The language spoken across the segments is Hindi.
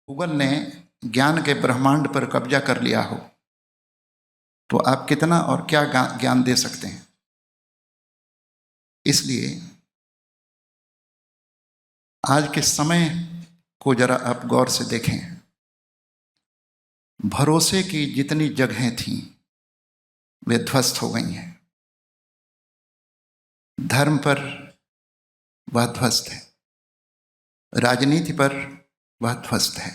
गूगल ने ज्ञान के ब्रह्मांड पर कब्जा कर लिया हो तो आप कितना और क्या ज्ञान दे सकते हैं। इसलिए आज के समय को जरा आप गौर से देखें। भरोसे की जितनी जगहें थीं वे ध्वस्त हो गई हैं। धर्म पर वह ध्वस्त है, राजनीति पर वह ध्वस्त है,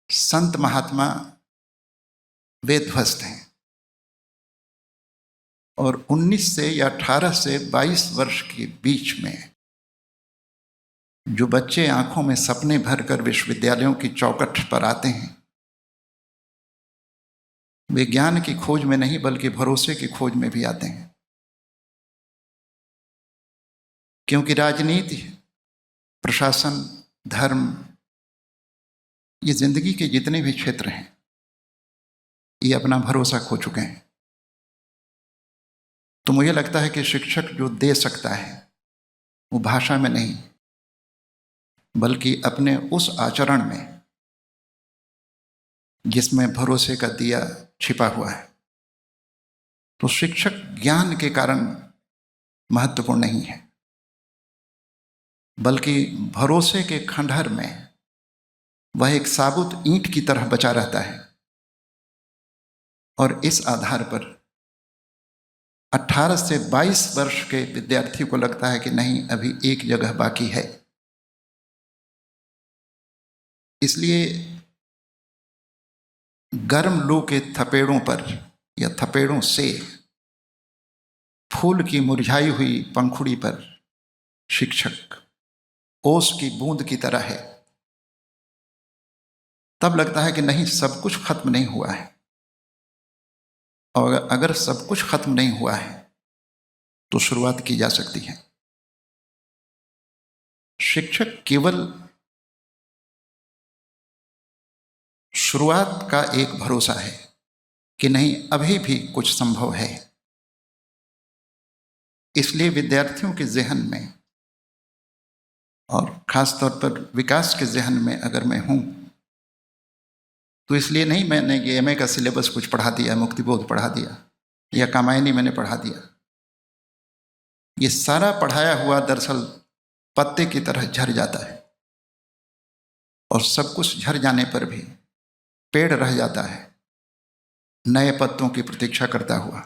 संत महात्मा वे ध्वस्त हैं। और 19 से या 18 से 22 वर्ष के बीच में जो बच्चे आंखों में सपने भरकर विश्वविद्यालयों की चौखट पर आते हैं वे ज्ञान की खोज में नहीं बल्कि भरोसे की खोज में भी आते हैं। क्योंकि राजनीति, प्रशासन, धर्म, ये जिंदगी के जितने भी क्षेत्र हैं ये अपना भरोसा खो चुके हैं। तो मुझे लगता है कि शिक्षक जो दे सकता है वो भाषा में नहीं बल्कि अपने उस आचरण में जिसमें भरोसे का दिया छिपा हुआ है। तो शिक्षक ज्ञान के कारण महत्वपूर्ण नहीं है बल्कि भरोसे के खंडहर में वह एक साबुत ईंट की तरह बचा रहता है। और इस आधार पर 18 से 22 वर्ष के विद्यार्थी को लगता है कि नहीं, अभी एक जगह बाकी है। इसलिए गर्म लू के थपेड़ों पर या थपेड़ों से फूल की मुरझाई हुई पंखुड़ी पर शिक्षक ओस की बूंद की तरह है। तब लगता है कि नहीं, सब कुछ खत्म नहीं हुआ है। और अगर सब कुछ खत्म नहीं हुआ है तो शुरुआत की जा सकती है। शिक्षक केवल शुरुआत का एक भरोसा है कि नहीं, अभी भी कुछ संभव है। इसलिए विद्यार्थियों के ज़हन में और ख़ास तौर पर विकास के ज़हन में अगर मैं हूँ तो इसलिए नहीं मैंने ये एमए का सिलेबस कुछ पढ़ा दिया, मुक्तिबोध पढ़ा दिया या कामायनी मैंने पढ़ा दिया। ये सारा पढ़ाया हुआ दरअसल पत्ते की तरह झड़ जाता है और सब कुछ झड़ जाने पर भी पेड़ रह जाता है नए पत्तों की प्रतीक्षा करता हुआ।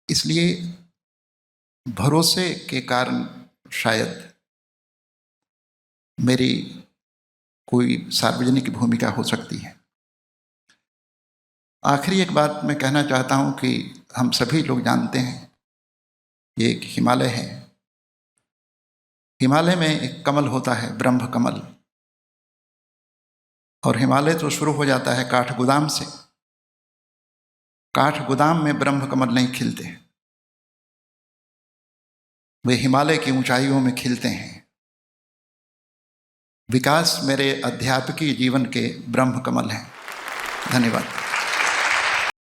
इसलिए भरोसे के कारण शायद मेरी कोई सार्वजनिक भूमिका हो सकती है। आखिरी एक बात मैं कहना चाहता हूं कि हम सभी लोग जानते हैं ये एक हिमालय है। हिमालय में एक कमल होता है, ब्रह्म कमल। और हिमालय तो शुरू हो जाता है काठगोदाम से। काठगोदाम में ब्रह्म कमल नहीं खिलते, वे हिमालय की ऊंचाइयों में खिलते हैं। विकास मेरे अध्यापकीय जीवन के ब्रह्म कमल हैं। धन्यवाद।